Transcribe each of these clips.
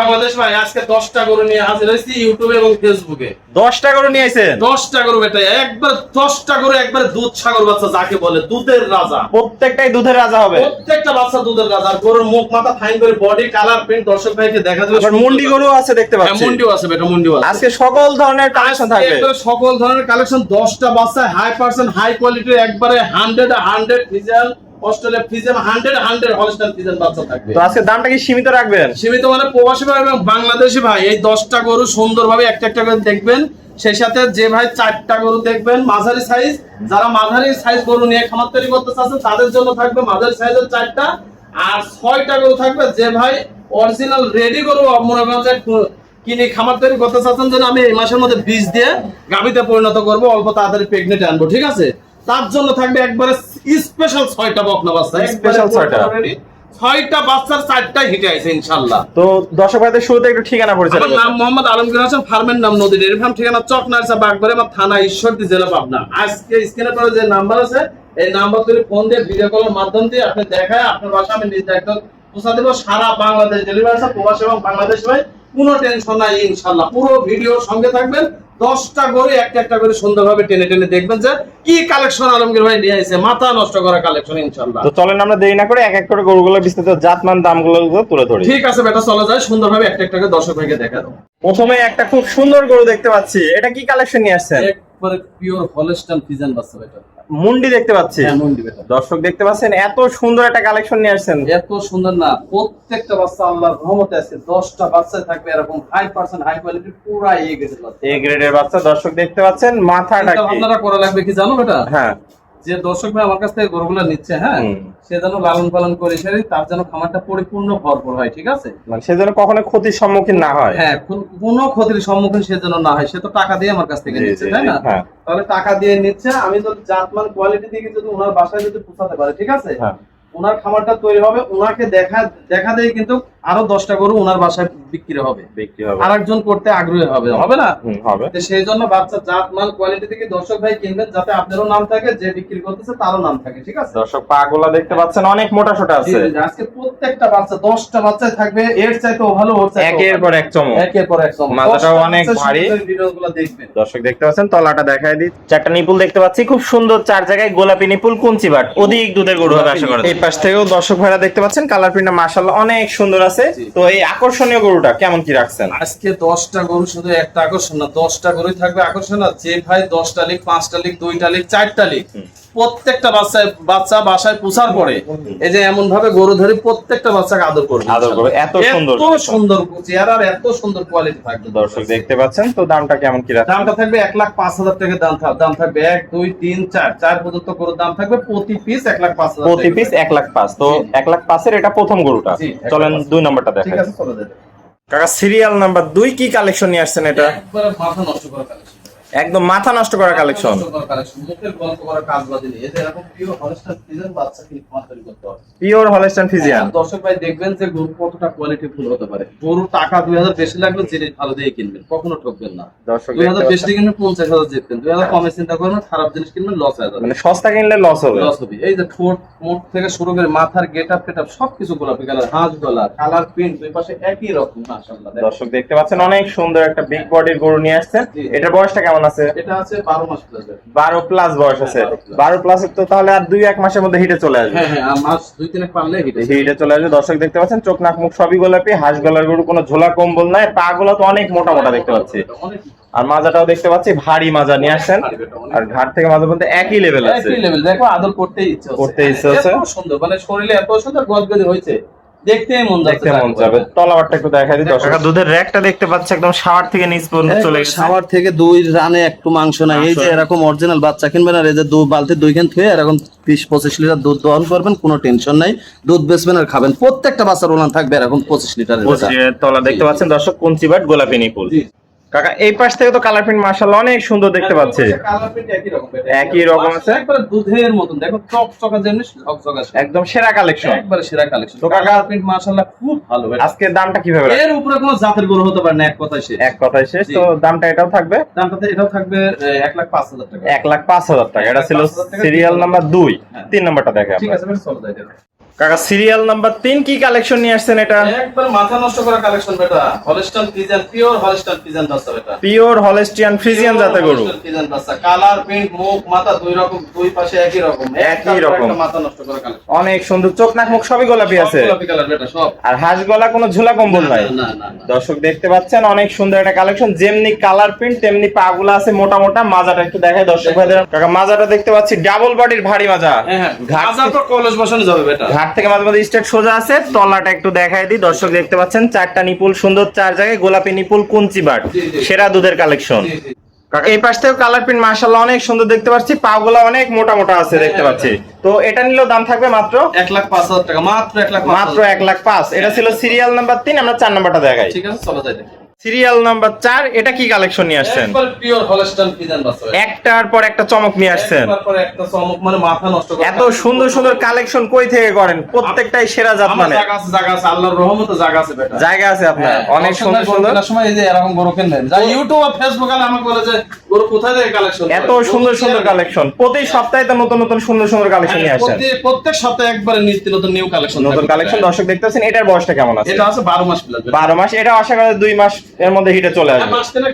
বাংলাদেশ ভাই আজকে 10টা গরু নিয়ে হাজির হয়েছি ইউটিউবে এবং ফেসবুকে। 10টা গরু নিয়ে আইছেন? 10টা গরু বেটা, একবার 10টা গরু একবার দুধ সাগর বাচ্চা যাকে বলে, দুধের রাজা। প্রত্যেকটাই দুধের রাজা হবে? প্রত্যেকটা বাচ্চা দুধের রাজা। আর গরুর মুখ মাথা ফাইন করে, বডি কালার প্রিন্ট দর্শক ভাইকে দেখা যাবে। আবার মুন্ডি গরু আছে দেখতে পাচ্ছি। মুন্ডিও আছে বেটা, মুন্ডিও আছে। আজকে সকল ধরনের কালেকশন থাকবে। একবারে সকল ধরনের কালেকশন, 10টা বাচ্চা হাই পার্সেন্ট হাই কোয়ালিটির, একবারে 100 Friesian Australia Friesian 100 Holstein Friesian বাচ্চা থাকবে। তো আজকে দামটা কি সীমিত রাখবেন? সীমিত মানে প্রবাসী ভাই এবং বাংলাদেশি ভাই এই 10টা গরু সুন্দরভাবে একটা একটা করে দেখবেন। সেই সাথে যে ভাই 4টা গরু দেখবেন মাঝারি সাইজ, যারা মাঝারি সাইজ গরু নিয়ে খামার তৈরি করতে চাচ্ছেন তাদের জন্য থাকবে মাঝারি সাইজের 4টা, আর 6টা গরু থাকবে যে ভাই অরিজিনাল রেডি গরু মনে করেন যে কিনে খামার তৈরি করতে চাচ্ছেন, যেন আমি এই মাসের মধ্যে বীজ দিয়ে গাভীতে পরিণত করবো, অল্প তাড়াতাড়ি প্রেগনেন্ট আনবো, ঠিক আছে? তার জন্য থাকবে একবারে স্পেশাল 6টা বকনা বাচ্চা, স্পেশাল 6টা। 6টা বাচ্চার 4টা হিটে আছে ইনশাআল্লাহ। তো দর্শক ভাইদের শুরুতে একটু ঠিকানা পরিচয় আমার নাম মোহাম্মদ আলমগীর হোসেন, ফার্মের নাম নদী ডেয়ারি ফার্ম, ঠিকানা চকনারসা বাগবাড়ি, আমার থানা ঈশ্বরদী, জেলা পাবনা। আজকে স্ক্রিনে পরে যে নাম্বার আছে এই নাম্বার থেকে ফোন দিয়ে ভিডিও কলের মাধ্যম দিয়ে আপনি দেখায় আপনার বাসা আমি নিজ দায়িত্ব পৌঁছা দেব। সারা বাংলাদেশ ডেলিভারি আছে, প্রবাসী এবং বাংলাদেশ ভাই কোনো টেনশন নাই ইনশাআল্লাহ। পুরো ভিডিওর সঙ্গে থাকবেন, 10টা করে একটা একটা করে সুন্দরভাবে টেনে টেনে দেখবেন যে কি কালেকশন আলমগীর ভাই নিয়ে আসে, মাথা নষ্ট করা কালেকশন ইনশাআল্লাহ। তো চলেন আমরা দেরি না করে এক এক করে গরুগুলোর বিস্তারিত জাতমান দামগুলো তুলে ধরি। ঠিক আছে বেটা, চলে যায় সুন্দরভাবে একটা একটা করে দর্শক ভাইকে দেখা দাও। প্রথমে একটা খুব সুন্দর গরু দেখতে পাচ্ছি, এটা কি কালেকশন নিয়ে আসছেন? একবারে পিওর হলস্টাইন ফিজিয়ান বাচ্চা বেটা, মুন্ডি দেখতে পাচ্ছি। হ্যাঁ মুন্ডি বেটা। দর্শক দেখতে পাচ্ছেন এত সুন্দর একটা কালেকশন নিয়ে আসছেন। এত সুন্দর না, প্রত্যেকটা বাচ্চা আল্লাহর রহমতে আছে। 10টা বাচ্চা থাকবে এরকম হাই পার্সেন্ট হাই কোয়ালিটি, পুরা এ গ্রেডের বাচ্চা। এ গ্রেডের বাচ্চা দর্শক দেখতে পাচ্ছেন। মাথাটা কি আপনারা করা লাগবে কি জানো বেটা? হ্যাঁ, যে দর্শক ভাই আমার কাছ থেকে গরুগুলো নিচ্ছে, হ্যাঁ সে যেন লালন পালন করে সেরে তার যেন খামারটা পরিপূর্ণ ভরপুর হয়, ঠিক আছে? মানে সে যেন কখনো ক্ষতির সম্মুখীন না হয়। হ্যাঁ, কোনো ক্ষতির সম্মুখীন সে যেন না হয়। সে তো টাকা দিয়ে আমার কাছ থেকে নিচ্ছে, তাই না? তাহলে টাকা দিয়ে নিচ্ছে, আমি যদি জাতমান কোয়ালিটি দিকে যদি ওনার বাসায় যদি পৌঁছাতে পারে, ঠিক আছে, ওনার খামারটা তৈরি হবে, ওনাকে দেখা দেয় কিন্তু আরো 10টা গরু ওনার বাসায় বিক্রি হবে, আরেকজন করতে আগ্রহী হবে, হবে না? তো সেই জন্য বাচ্চা জাতমান কোয়ালিটি থেকে দর্শক ভাই কিনবেন, যাতে আপনারও নাম থাকে, যে বিক্রি করতেছে তারও নাম থাকে, ঠিক আছে? দর্শক পাগুলা দেখতে পাচ্ছেন অনেক মোটা সোটা আছে। আজকে প্রত্যেকটা বাচ্চা 10টা বাচ্চাই থাকবে, এর চাইতেও ভালো, ওর চাইতেও একের পর এক চমক, একের পর এক চমক। মাথাটাও অনেক ভারী। ভিডিওগুলো দেখবেন। দর্শক দেখতে পাচ্ছেন তলাটা দেখায় দিই। 4টা নিপুল দেখতে পাচ্ছি, খুব সুন্দর 4 জায়গায় গোলাপি নিপুল, কুঞ্চি বাট, অধিক দুধের গরু হবে আশা করা যায়। এই পাশ থেকেও দর্শক ভাইরা দেখতে পাচ্ছেন কালার প্রিন্টটা মাশাআল্লাহ অনেক সুন্দর আছে। তো এই আকর্ষণীয় গরুটা কেমন কি রাখছেন? আজকে 10টা গরু শুধু একটা আকর্ষণ না, 10টা গরুই থাকবে আকর্ষণ। আর যে ভাই 10টা লিখ, 5টা লিখ, 2টা লিখ, 4টা লিখ, প্রত্যেকটা বাচ্চা বাসায় পৌঁছার পরে এই যে এমন ভাবে গরু ধরে প্রত্যেকটা বাচ্চাকে আদর করবে। এত সুন্দর চেহারা আর এত সুন্দর কোয়ালিটি থাকবে। দর্শক দেখতে পাচ্ছেন। তো দামটা কেমন কি রাখছেন? দামটা থাকবে 1,05,000 টাকা। দাম থাকবে 1 2 3 4 পর্যন্ত গরুর দাম থাকবে, প্রতি পিস 1,05,000, প্রতি পিস 1,05,000। তো 1,05,000 এটা প্রথম গরুটা। চলেন 2 নম্বরটা দেখাই। ঠিক আছে, চলে যাবে কাকা। সিরিয়াল নাম্বার 2 কি কালেকশন নিয়ে আসছেন? এটা একবারে মাথা নষ্ট করা কালেকশন, একদম মাথা নষ্ট করা কালেকশন। মুখের গল্প করা কাজ বাদে নিয়ে এটা এরকম পিওর হলস্টাইন ফিজিয়ান বাচ্চা কি তৈরি করতে হবে। Pure Holstein Friesian. দর্শক ভাই দেখবেন যে গরু কতটা কোয়ালিটি ফুল হতে পারে। গরু টাকা 2000 বেশি লাগবে, জিনিস ভালো দিয়ে কিনবেন, কখনো ঠকবেন না। দর্শক 2000 বেশি দিয়ে কিনবেন 50,000 জিতবেন, 2000 কমে চিন্তা করবেন, খারাপ জিনিস কিনবেন লস হয়ে যাবে। মানে সস্তা কিনলে লস হবে। এই যে ঠোঁট মুখ থেকে শুরু করে মাথার গেটআপ টেটআপ সবকিছু গোলাপি কালার, হাঁস গলা কালার প্রিন্ট দুই পাশে একই রকম মাশাআল্লাহ। দর্শক দেখতে পাচ্ছেন অনেক সুন্দর একটা বিগ বডির গরু নিয়ে আসছেন। এটার বয়সটা কেমন আছে? এটা আছে 12 মাস প্লাস। 12 প্লাস বয়স আছে। 12 প্লাস তো তাহলে আর 2-1 মাসের মধ্যে হিটে চলে আসবে। হ্যাঁ, মাস 2-3 পারলে হিটে চলে আসবে। দর্শক দেখতে পাচ্ছেন চোখ নাক মুখ সবই গোলাপি, হাঁস গলার গরু, কোনো ঝোলা কম্বল নাই, পা গুলো তো অনেক মোটা মোটা দেখতে পাচ্ছি। আর মাজাটাও দেখতে পাচ্ছি ভারী মাজা নিয়ে আসছেন। আর ঘাট থেকে মাজা বলতে একই লেভেল আছে। একই লেভেল, দেখো আদর করতেই ইচ্ছে হচ্ছে। এত সুন্দর, মানে শরীরে এত সুন্দর গদগদি হয়েছে, দেখতেই মন যাবে। তলাবারটা একটু দেখাই দিই দর্শক। দুধের র‍্যাকটা দেখতে পাচ্ছি একদম শাওয়ার থেকে নিচ পর্যন্ত চলে গেছে। শাওয়ার থেকে 2 রানে একটু মাংস নাই। এই যে এরকম অরিজিনাল বাচ্চা কিনবেন আর এই যে 2 বালতি 2 খান থুয়ে এরকম 20-25 লিটার দুধ দহন করবেন, কোনো টেনশন নাই। দুধ বেচবেন আর খাবেন, প্রত্যেকটা বাচ্চার ওলান থাকবে এরকম 25 লিটারের। তলা দেখতে পাচ্ছেন দর্শক কুঞ্চি বাট গোলাপি নিপুল। কাকা এই পাশ থেকে তো কালার প্রিন্ট মাশাআল্লাহ অনেক সুন্দর দেখতে পাচ্ছি। কালার প্রিন্ট একই রকম আছে, একবারে দুধের মতন, দেখো চকচকা যেমনি চকচকা, একদম সেরা কালেকশন, একবারে সেরা কালেকশন। তো কালার প্রিন্ট মাশাআল্লাহ খুব ভালো। আজকে দামটা কিভাবে? এর উপরে কোনো জাতের গরু হতে পারে না, এক কথায় শেষ। তো দামটা এটাও থাকবে? এটাও থাকবে 1,05,000 টাকা। 1,05,000 টাকা। এটা ছিল সিরিয়াল নাম্বার 2। 3 নাম্বারটা দেখে ঠিক আছে, চলো যাই। কাকা সিরিয়াল নাম্বার 3 কি কালেকশন নিয়ে আসছেন এটা? একবার মাথা নষ্ট করা কালেকশন বেটা, Holstein Friesian, pure Holstein Friesian বাচ্চা বেটা, পিওর হলস্টিয়ান ফ্রিজিয়ান জাতের গরু। ফ্রিজিয়ান বাচ্চা, কালার, প্রিন্ট, মুখ, মাথা দুই রকম, দুই পাশে একই রকম, একই রকম। একটা মাথা নষ্ট করা কালেকশন। অনেক সুন্দর, চোখ নাক মুখ সবই গোলাপি আছে, গোলাপি কালার বেটা সব। আর হাঁস গলা কোনো ঝোলা কম্বল নাই। না না না। দর্শক দেখতে পাচ্ছেন অনেক সুন্দর একটা কালেকশন, যেমনি কালার প্রিন্ট তেমনি পাগুলা আছে মোটা মোটা। মাজাটা একটু দেখাই দর্শক ভাইদের। কাকা মাজাটা দেখতে পাচ্ছি ডাবল বডির ভারী মাজা। হ্যাঁ, ঘাট মাজা তো কলস বসানো যাবে বেটা। ঘাট থেকে মাঝে মাঝে স্ট্রেট সোজা আছে। তলাটা একটু দেখাই দিই, দর্শক দেখতে পাচ্ছেন চারটা নিপুল সুন্দর, চার জায়গায় গোলাপি নিপুল কুঞ্চি বাট, জি, জি। সেরা দুধের কালেকশন। জি, জি। কাকা এই পাশ থেকে কালার প্রিন্ট মাশাআল্লাহ অনেক সুন্দর দেখতে পাচ্ছি, পাগুলা অনেক মোটা মোটা আছে দেখতে পাচ্ছি। তো এটা নিলেও দাম থাকবে মাত্র 1,05,000 টাকা, মাত্র 1,05,000 মাত্র 1,05,000। এটা ছিল সিরিয়াল নাম্বার 3, আমরা 4 নাম্বারটা দেখাই। ঠিক আছে, চলো যাই দেখি। সিরিয়াল নাম্বার 4, এটা কি কালেকশন নিয়ে আসছেন? একবার পিওর হলস্টাইন ফ্রিজিয়ান বাচ্চা বেটা। একটার পর একটা চমক নিয়ে আসছেন। একবার পরে একটা চমক, মানে মাথা নষ্ট করা। এত সুন্দর সুন্দর কালেকশন কই থেকে করেন? প্রত্যেকটাই সেরা জাত আমার মানে। জায়গা আছে, আল্লাহর রহমতে জায়গা আছে বেটা। জায়গা আছে আপনার হ্যাঁ, অনেক সুন্দর সুন্দর। সময় এই যে এরকম গরু কিনবেন, যা ইউটিউব আর ফেসবুক আলে আমাকে বলে যে গরু কোথায় থেকে কালেকশন, এত সুন্দর সুন্দর কালেকশন, প্রতি সপ্তাহে তো নতুন নতুন সুন্দর সুন্দর কালেকশন নিয়ে আসেন। প্রত্যেক সপ্তাহে একবারে নিত্য নতুন নিউ কালেকশন, নতুন কালেকশন দর্শক দেখতে পাচ্ছেন। এটার বয়সটা কেমন আছে? এটা আছে 12 মাস প্লাস। 12 মাস। এটা আশা করি 2 মাস এর মধ্যে হিটে চলে আসবে। মাস থেকে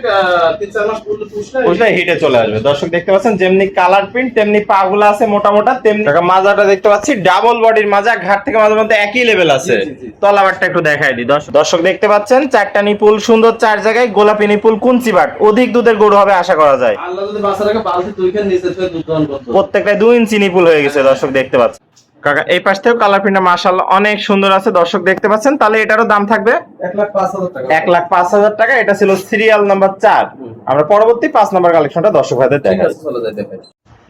3-4 মাস পর্যন্ত বুঝলে হিটে চলে আসবে। দর্শক দেখতে পাচ্ছেন যেমনি কালার প্রিন্ট তেমনি পাগুলা আছে মোটা মোটা, তেমনি মাজাটা দেখতে পাচ্ছি ডাবল বডির মাজা, ঘাট থেকে মাঝে মধ্যে একই লেভেল আছে। জি, জি, জি। তলাবারটা একটু দেখাই দিই। দর্শক দেখতে পাচ্ছেন চারটা নিপুল সুন্দর, চার জায়গায় গোলাপি নিপুল কুঞ্চি বাট, অধিক দুধের গরু হবে আশা করা যায়। আল্লাহ যদি বাঁচা রাখে বালতি দুইখান নিচে থেকে দুধ দহন করতে হবে। প্রত্যেকটাই 2 ইঞ্চি নিপুল হয়ে গেছে দর্শক দেখতে পাচ্ছেন। কাকা এই পাশ থেকেও কালার প্রিন্টটা মাশাআল্লাহ অনেক সুন্দর আছে দর্শক দেখতে পাচ্ছেন। তাহলে এটারও দাম থাকবে 1,05,000 টাকা। 1,05,000 টাকা। এটা ছিল সিরিয়াল নাম্বার 4। আমরা পরবর্তী 5 নাম্বার কালেকশনটা দর্শক ভাইদের ঠিক দেখাই। আছে, চলো যাই দেখেন।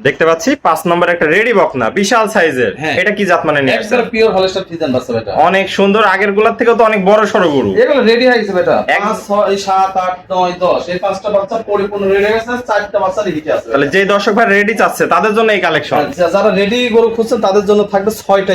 দেখতে পাচ্ছি 5 নম্বর একটা রেডি বকনা, বিশাল সাইজের। হ্যাঁ। এটা কি জাত মানে নিয়ে আসছেন? একবারে পিওর হলস্টাইন ফ্রিজিয়ান বাচ্চা বেটা। অনেক সুন্দর, আগের গুলার থেকে তো অনেক বড় সড়ো গরু। এগুলো রেডি হয়ে গেছে বেটা। এক- 5, 6, 7, 8, 9, 10 এই 5টা বাচ্চা পরিপূর্ণ রেডি হয়ে গেছে, 4টা বাচ্চা হিটে আছে। তাহলে যে দর্শক ভাই রেডি চাচ্ছে তাদের জন্য এই কালেকশন। যারা রেডি গরু খুঁজছেন তাদের জন্য থাকবে 6টা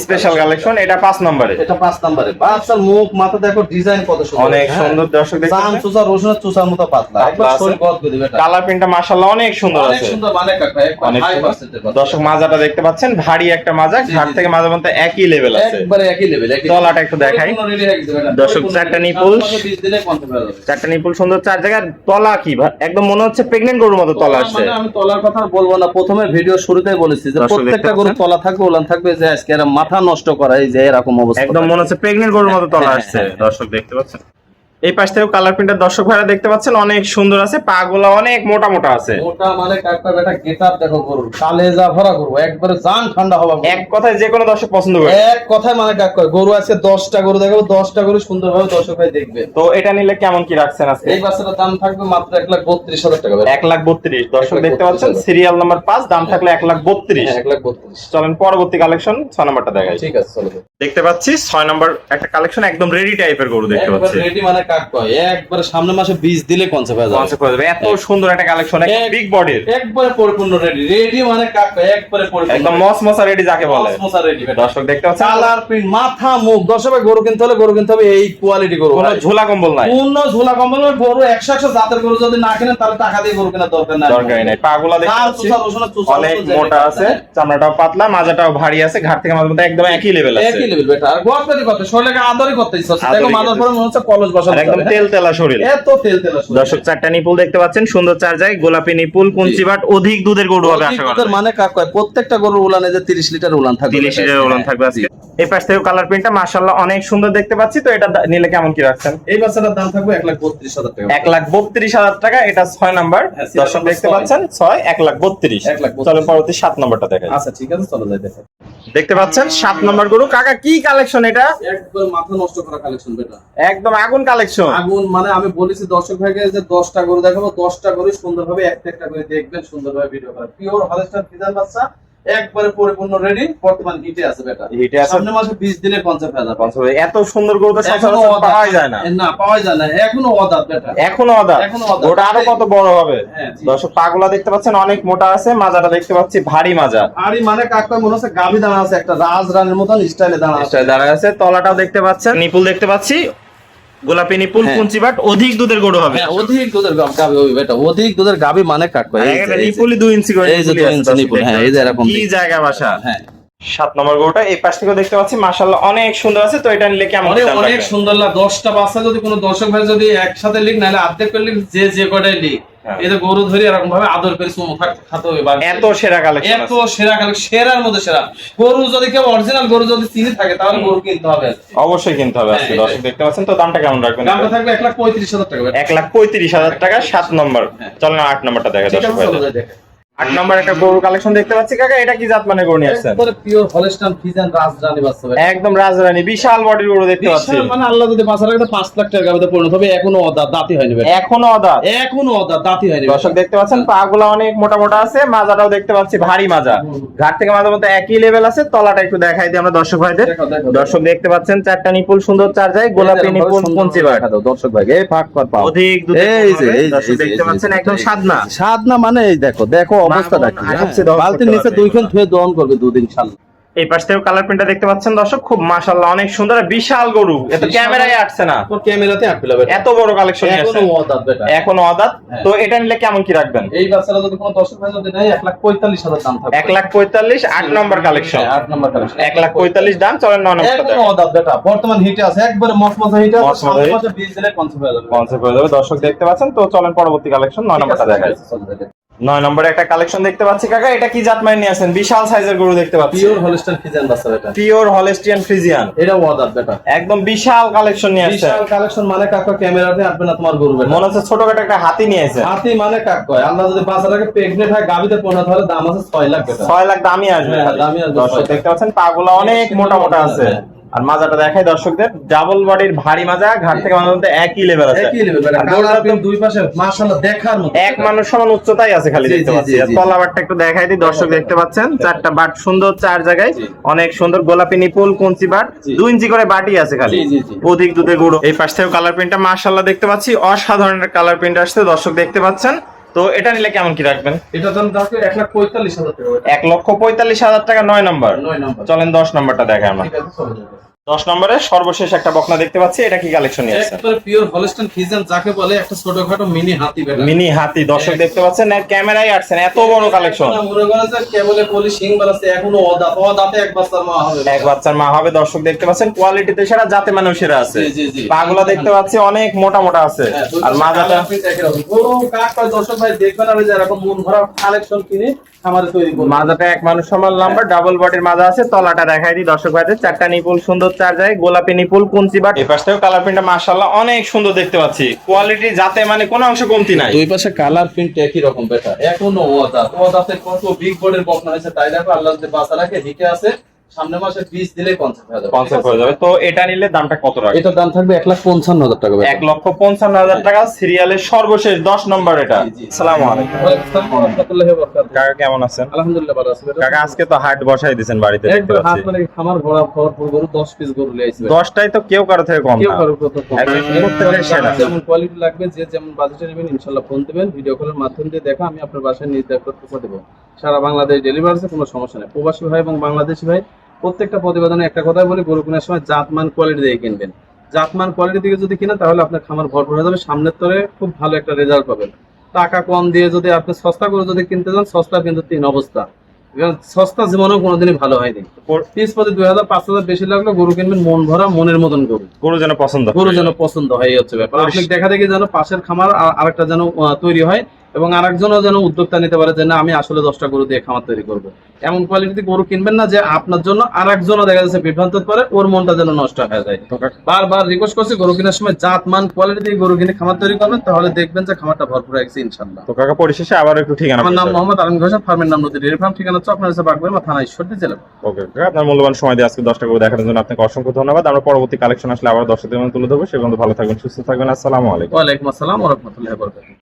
স্পেশাল কালেকশন। এটা 5 নম্বরে। এটা 5 নম্বরে। বাচ্চার মুখ মাথা দেখো, ডিজাইন কত সুন্দর, অনেক সুন্দর দর্শক দেখতে জাম পাচ্ছেন। চুষা রসুনের চুষার মতো পাতলা, একবার পাতলা শরীর আছে। গদ গদি বেটা। কালার প্রিন্টটা মাশাআল্লাহ অনেক সুন্দর অনেক আছে। সুন্দর, মানে কাকা একবার অনেক হাই সুন্দর। পার্সেন্টের কথা। দর্শক মাজাটা দেখতে পাচ্ছেন, ভারী একটা মাজা, জি, ঘাট জি, থেকে মাঝে মধ্যে একই লেভেল আছে। একবারে একই লেভেল, একই তলাটা একটু দেখাই। পরিপূর্ণ ready হয়ে গেছে বেটা। দর্শক, পরিপূর্ণ চারটা ready। নিপুল। 20 দিনে কনফার্ম হয়ে যাবে। চারটা নিপুল সুন্দর, চার জায়গার তলা কি একদম মনে হচ্ছে প্রেগন্যান্ট গরুর মতো তলা আসছে। মানে আমি তলার কথা আর বলবো না, প্রথমে ভিডিও শুরুতেই বলেছি যে দর্শক প্রত্যেকটা দেখতে গরু পাচ্ছেন। তলা থাকবে, ওলান থাকবে, যে আজকে এরা মাথা নষ্ট করা, এই যে এরকম অবস্থা। একদম মনে হচ্ছে প্রেগন্যান্ট গরুর মতো তলা আসছে। দর্শক দেখতে পাচ্ছেন এই পাশ থেকে কালার প্রিন্টের দর্শক ভাইরা দেখতে পাচ্ছেন অনেক সুন্দর আছে, পা গুলা অনেক মোটা মোটা আছে। ওটা মানে কাকটা বেটা গেটআপ দেখো গরুর, কালেজা ভরা গরু, একবারে জান ঠান্ডা হওয়া গরু। এক কথায় যে কোনো দর্শক পছন্দ করে। এক কথায় মানে কাক কয় গরু আজকে 10টা গরু দেখাবো, 10টা গরু সুন্দরভাবে দর্শক ভাই দেখবে। তো এটা নিলে কেমন কি রাখছেন আজকে? এই বাচ্চাটার দাম থাকবে মাত্র 1,32,000 টাকা। 1,32,000। দর্শক দেখতে পাচ্ছেন 1,32,000 সিরিয়াল নাম্বার 5, দাম থাকলে 1,32,000। 1,32,000। চলেন পরবর্তী কালেকশন 6 নাম্বারটা দেখাই। ঠিক আছে, চলো। দেখতে পাচ্ছি 6 নাম্বার একটা কালেকশন, একদম রেডি টাইপের গরু দেখতে একবার পাচ্ছি। রেডি মানে কাক কয় একবারে সামনে মাসে বীজ দিলে কনসেপ্ট হয়ে যাবে। কনসেপ্ট করে দেবে। এত সুন্দর একটা কালেকশন, বিগ বডির, একবারে পরিপূর্ণ রেডি। রেডি মানে কাক কয় একবারে পরিপূর্ণ, একদম মসমসা রেডি যাকে বলে। মসমসা রেডি বেটা। দর্শক দেখতে পাচ্ছেন কালার প্রিন্ট, মাথা মুখ, দর্শক ভাই গরু কিনতে হলে গরু কিনতে হবে এই কোয়ালিটি গরু। কোনো ঝোলা কম্বল নাই, পূর্ণ ঝোলা কম্বল গরু। 100 জাতের গরু যদি না কিনেন তাহলে টাকা দিয়ে গরু কেনার দরকার নাই। দরকারই নাই। পাগুলা দেখতে জাম পাচ্ছি চুষা রসুনের চুষা অনেক মতো যে মোটা আছে, চামড়াটাও পাতলা, মাজাটাও ভারী আছে, ঘাট থেকে মাঝে মধ্যে একদম একই লেভেল আছে। একই লেভেল বেটা। আর গর্বেরই কথা, শরীরকে আদরই করতে ইচ্ছা হচ্ছে। দেখো আদরই মাথার করতে পরে মনে হচ্ছে কলস বসানো আর একদম যাবে। তেল তেলা শরীর। এত তেল তেল শরীর। দর্শক চারটা নিপুল দেখতে পাচ্ছেন, সুন্দর চার জায়গায় গোলাপি নিপুল কুঞ্চি বাট, অধিক দুধের গরু হবে আশা করা যায়। মানে কাক কয় প্রত্যেকটা গরুর উলানে যে 30 লিটার উলান থাকবে। 30 লিটারের ওলান থাকবে আজকে। এই পাশ থেকে কালার প্রিন্টটা মাশাআল্লাহ অনেক সুন্দর দেখতে পাচ্ছি। তো এটা নিলে কেমন কি রাখছেন? এই বাচ্চাটার দাম থাকবে 1,32,000 টাকা। 1,32,000 টাকা। এটা 6 নাম্বার। হ্যাঁ, দর্শক দেখতে পাচ্ছেন 6, 1,32,000। 1,32,000 চলেন পরবর্তী 7 নাম্বারটা দেখাই। আচ্ছা ঠিক আছে, চলো যাই দেখো। দেখতে পাচ্ছেন 7 নাম্বার গরু। কাকা কি কালেকশন এটা? একবার মাথা নষ্ট করা কালেকশন বেটা। একদম আগুন কালেকশন। আগুন মানে আমি বলেছি দর্শক ভাইকে যে 10টা গরু দেখাবো, 10টা গরু সুন্দরভাবে একটা একটা করে দেখবেন, সুন্দরভাবে ভিডিও করা। পিওর হলস্টাইন ফ্রিজিয়ান বাচ্চা, একবারে পরিপূর্ণ রেডি, বর্তমান হিটে আছে বেটা। হিটে আছে। সামনে মাসে 20 দিনে কনসেপ্ট হয়ে যাবে। এত সুন্দর গরু তো এখনো সচরাচর অদাঁত। পাওয়া যায় না। না, পাওয়া যায় না, এখনো অদাঁত বেটা। এখনো অদাঁত। এখনো অদাঁত। ওটা আরো কত বড় হবে। হ্যাঁ, জি। দর্শক পাগুলা দেখতে পাচ্ছেন অনেক মোটা আছে, মাজাটা দেখতে পাচ্ছি ভারী মাজা। আরই মানে কাকটা মনে হচ্ছে গাভী দানা আছে, একটা রাজরানীর মতন স্টাইলে দানা আছে। দাঁড়ায় আছে। তলাটাও দেখতে পাচ্ছেন, নিপুল দেখতে পাচ্ছি গোলাপি নিপুল হ্যাঁ। কুঞ্চি বাট, অধিক দুধের গরু হবে। হ্যাঁ, অধিক দুধের গাভী হবে বেটা, অধিক দুধের গাভী মানে কাকটা। একটা নিপুলই 2 ইঞ্চি করে এই যে নিপুলই 2 আছে, ইঞ্চি দর্শক নিপুল, দেখতে হ্যাঁ, এই যে পাচ্ছেন। এরকম কি জায়গা বাসা। হ্যাঁ, 7 নম্বর গরুটা এই পাশ থেকেও দেখতে পাচ্ছি মাশাআল্লাহ অনেক সুন্দর আছে। তো এটা নিলে কেমন দাম অনেক রাখবেন? সুন্দর লাগে। 10টা বাচ্চা যদি কোনো দর্শক ভাই যদি একসাথে লিখ নাহলে অর্ধেক করে লিখ, যে কটাই লিখ এই যে গরু ধরে এরকম ভাবে আদর করে চুমু খাতে হবে। এত সেরা কালেকশন এত সেরা কালেকশন, সেরার মধ্যে সেরা। গরু যদি কেউ অরিজিনাল গরু যদি চিনি থাকে তাহলে গরু কিনতে হবে, অবশ্যই কিনতে হবে আজকে। দর্শক দেখতে পাচ্ছেন। তো দামটা কেমন রাখবেন? দামটা থাকবে 1,35,000 টাকা। 1,35,000 টাকা 7 নম্বর। চলেন 8 নম্বরটা দেখা ঠিক দর্শক আছে, চলো ভাই। যাই দেখে। 8 নম্বর একটা গরু কালেকশন দেখতে পাচ্ছি কাকা, এটা কি জাত মানে গরু নিয়ে আসছেন? একবারে পিওর হলস্টাইন ফ্রিজিয়ান রাজরানী বাচ্চা ভাই। একদম রাজরানী বিশাল বডির গরু দেখতে পাচ্ছি। বিশাল, মানে আল্লাহ যদি বাচ্চা রাখে 5 লাখ টাকা গাবিতে পরিণত হবে। এখনো দাঁতই হয়নি ভাই, এখনো অদাঁত। এখনো দাঁতই হয়নি। দর্শক দেখতে পাচ্ছেন পাগুলা অনেক মোটা মোটা আছে, মাজাটাও দেখতে পাচ্ছি ভারী মাজা। ঘাট থেকে মাজার মতো একই লেভেল আছে। তলাটা একটু দেখাই দিই আমরা দর্শক ভাইদের। দেখো, দেখো, দর্শক দেখতে পাচ্ছেন চারটা নিপুল সুন্দর চার যায়, গোলাপি নিপুল পঞ্চিবার। দর্শক ভাই এই ফাঁক কর পাও অধিক দুধের এই গরু যে, হবে। এই যে, দর্শক এই যে, দেখতে এই যে, পাচ্ছেন এই যে, একদম এই যে। সাদনা। স্বাদ না মানে এই দেখো অবস্থাটা কি, হ্যাঁ? আরামসে দহন বালতির করতে নিচে পারবে। 2 খান ধুয়ে দহন করবে দুদিন ইনশাআল্লাহ। এই পাশ থেকে কালার প্রিন্টটা দেখতে পাচ্ছেন দর্শক, খুব মাশাআল্লাহ অনেক সুন্দর বিশাল গরু। এত বিশাল। ক্যামেরায় আসছে না, তোর ক্যামেরাতে আট পেলাবে এত বড় কালেকশন নিয়ে আসছে। এখনো অদাত বেটা। এখনো অদাঁত। হ্যাঁ। তো এটা নিলে কেমন কি রাখবেন? এই বাচ্চারা যদি কোনো দর্শক ভাই যদি নেয় 1,45,000 দাম থাকবে। 1,45,000 8 নম্বর কালেকশন। 8 নম্বর কালেকশন 1,45,000 দাম। চলেন 9 নম্বরটা এখনো দেখেন। অদাত বেটা। বর্তমান হিটে আছে, একবারে মসমসা হিটে আছে। মসমসা হিট। 7 মাসে 20 দিনে কনসেপ্ট হয়ে যাবে। কনসেপ্ট হয়ে যাবে। দর্শক দেখতে পাচ্ছেন। তো চলেন পরবর্তী কালেকশন 9 নম্বরটা দেখাই। 9 নম্বরে একটা কালেকশন দেখতে পাচ্ছি কাকা, এটা কি জাত মানে নিয়ে আসেন? বিশাল সাইজের গরু দেখতে পাচ্ছি। পিওর হলস্টাইন ফ্রিজিয়ান বাচ্চা বেটা। Pure Holstein Friesian. এটা অদাত বেটা। একদম বিশাল কালেকশন নিয়ে আসছে। বিশাল কালেকশন মানে কাকা ক্যামেরাতে আসবে না তোমার গরু বেটা। মনে হচ্ছে ছোটখাটো একটা হাতি নিয়ে এসেছে। হাতি মানে কাক কয়। আল্লাহ যদি বাচ্চাটাকে প্রেগনেন্ট হয় গাবিতে পরিণত হলে দাম আছে 6 লাখ টাকা। 6 লাখ দামই আসবে। হ্যাঁ, দামই আসবে। দর্শক দেখতে পাচ্ছেন পাগুলা অনেক মোটা মোটা আছে। আর মাজাটা দেখাই দর্শকদের, ডাবল বডির ভারী মাজা। ঘাট থেকে মাজার মধ্যে একই লেভেল আছে। একই লেভেল বেটা। আর গরুটা কালার তো পিন দুই পাশে মাশাআল্লাহ দেখার মতো। এক মানুষ সমান উচ্চতাই আছে খালি জি, দেখতে জি, পাচ্ছি। জি, আর জি। তলাবারটা একটু দেখাই দিই দর্শক দেখতে পাচ্ছেন। চারটা বাট সুন্দর চার জায়গায়, জি। অনেক সুন্দর গোলাপি নিপুল কুঞ্চি বাট, জি। 2 ইঞ্চি করে বাটি আছে খালি। জি, জি, জি। অধিক দুধের গুঁড়ো। এই পাশ থেকে কালার প্রিন্টটা মাশাআল্লাহ দেখতে পাচ্ছি অসাধারণ কালার প্রিন্ট আসছে। দর্শক দেখতে পাচ্ছেন। তো এটা নিলে কেমন কি রাখবেন? এটা দাম থাকবে 1,45,000 টাকা। 1,45,000 টাকা 9 নম্বর। 9 নম্বর। চলেন 10 নম্বরটা দেখাই আমরা। ঠিক আছে, চলে যাবে। 10 নম্বরে সর্বশেষ একটা বকনা দেখতে পাচ্ছি, এটা কি কালেকশন নিয়ে আসছেন? একবারে পিওর হলস্টাইন ফ্রিজিয়ান যাকে বলে, একটা ছোটখাটো মিনি হাতি বেটা। মিনি হাতি। দর্শক দেখতে পাচ্ছেন না, ক্যামেরায় আসছেন এত বড় কালেকশন। মনে করে যে কেবলে বলি সিং বালাছে, এখনো অদাতে এক বাচ্চার মা হবে। এক বাচ্চার মা হবে। দর্শক দেখতে পাচ্ছেন কোয়ালিটিতে সেরা, জাতে মানুষেরা আছে। জি, জি, জি। পাগুলা দেখতে পাচ্ছি অনেক মোটা মোটা আছে। হ্যাঁ, দুই আর পাশে মাজাটা কালার প্রিন্ট একই রকম। গরু কাক কয় দর্শক ভাই দেখবেন আর এই যে এরকম মন ভরা কালেকশন কিনে আমাদের তৈরি করবে। মাজাটা এক মানুষ সমান লম্বা, ডাবল বডির মাজা আছে। তলাটা দেখাই দিই দর্শক ভাইদের, চারটা নিপুল সুন্দর চার যায়, গোলাপি নিপুল কুঞ্চি বাট। এই পাশটাও কালার প্রিন্টটা মাশাআল্লাহ অনেক সুন্দর দেখতে পাচ্ছি। কোয়ালিটি জাতে মানে কোনো অংশ কমতি নাই। দুই পাশে কালার প্রিন্ট একই রকম বেটা। এখনো ওদাতে কত বিগ বোর্ডের বকনা হয়েছে তাই দেখো। আল্লাহ যদি বাচ্চা রাখে হিটে আছে, সামনে মাসে 20 দিলে কনসেপ্ট হয়ে যাবে। কনসেপ্ট হয়ে যাবে। তো এটা নিলে দামটা কত রাখবে? এটার দাম থাকবে 1,55,000 টাকা বেটা। 1,55,000 টাকা। সিরিয়ালের সর্বশেষ 10 নম্বর এটা। জি, জি। আসসালামু আলাইকুম। ওয়ালাইকুম আসসালাম ওয়া রাহমাতুল্লাহি ওয়া বারাকাতুহু। কাকা কেমন আছেন? আলহামদুলিল্লাহ ভালো আছি বেটা। কাকা আজকে তো হাট বসাই দিয়েছেন বাড়িতে দেখতে একবার হাত পাচ্ছি। মানে খামার ভরা ভরপুর গরু 10 পিস গরু লিয়ে আইছি বেটা। 10টাই তো কেউ কারো থেকে কম কেউ না। কারো কত কম। একদম প্রত্যেকটাই সেরা। যেমন কোয়ালিটি লাগবে, যে যেমন বাজেটে নেবেন ইনশাআল্লাহ ফোন দিবেন, ভিডিও কলের মাধ্যমে দিয়ে দেখা আমি আপনার বাসায় নিজ দায়িত্ব পৌঁছে দেব। সারা বাংলাদেশ ডেলিভারি আছে, কোনো সমস্যা নেই। প্রবাসী ভাই এবং বাংলাদেশি ভাই প্রত্যেকটা প্রতিবেদনে একটা কথাই বলি, গরু কেনার সময় জাতমান কোয়ালিটি দিয়ে কিনবেন। জাতমান কোয়ালিটি দিকে যদি কিনেন তাহলে আপনার খামার ভরপুর হয়ে যাবে, সামনের তরে খুব ভালো একটা রেজাল্ট পাবেন। টাকা কম দিয়ে যদি আপনি সস্তা করে যদি কিনতে যান, সস্তা কিন্তু 3 অবস্থা। এবং সস্তা জীবনেও কোনোদিনই ভালো হয়নি। পিস প্রতি 2,000 5,000 বেশি লাগলো, গরু কিনবেন মন ভরা, মনের মতন গরু। গরু যেন পছন্দ গরু হয়। যেন পছন্দ হয়, এই হচ্ছে ব্যাপার। আপনি দেখা দেখি যেন পাশের খামার আরেকটা যেন তৈরি হয়, এবং আরেকজনও যেন উদ্যোক্তা নিতে পারে যে না আমি আসলে 10টা গরু দিয়ে খামার তৈরি করবো। এমন কোয়ালিটিতে গরু কিনবেন না যে আপনার জন্য আরেকজনও দেখা যাচ্ছে বিভ্রান্ত করে, ওর মনটা যেন নষ্ট হয়ে যায়। বারবার রিকোয়েস্ট করছি, গরু কেনার সময় জাতমান কোয়ালিটি দিয়ে গরু কিনে খামার তৈরি করবেন, তাহলে দেখবেন যে খামারটা ভরপুর হয়ে গেছে ইনশাআল্লাহ। তো কাকা পরিশেষে আবার একটু ঠিকানা আমার নাম বলতে হবে। মোহাম্মদ আলম ঘোষ, ফার্মের নাম নদী ডেয়ারি ফার্ম, ঠিকানা হচ্ছে আপনার কাছে বাগবাড়ি থানা ঈশ্বরদী জেলা। ওকে কাকা, আপনার মূল্যবান সময় দিয়ে আজকে 10টা করে দেখার জন্য আপনাকে অসংখ্য ধন্যবাদ। আমরা পরবর্তী কালেকশন আসলে আবার দর্শকদের মধ্যে তুলে ধরবো। সে পর্যন্ত ভালো থাকবেন, সুস্থ থাকবেন। আসসালামু আলাইকুম। ওয়ালাইকুম আসসালাম ওয়া রাহমাতুল্লাহি ওয়া বারাকাতুহু।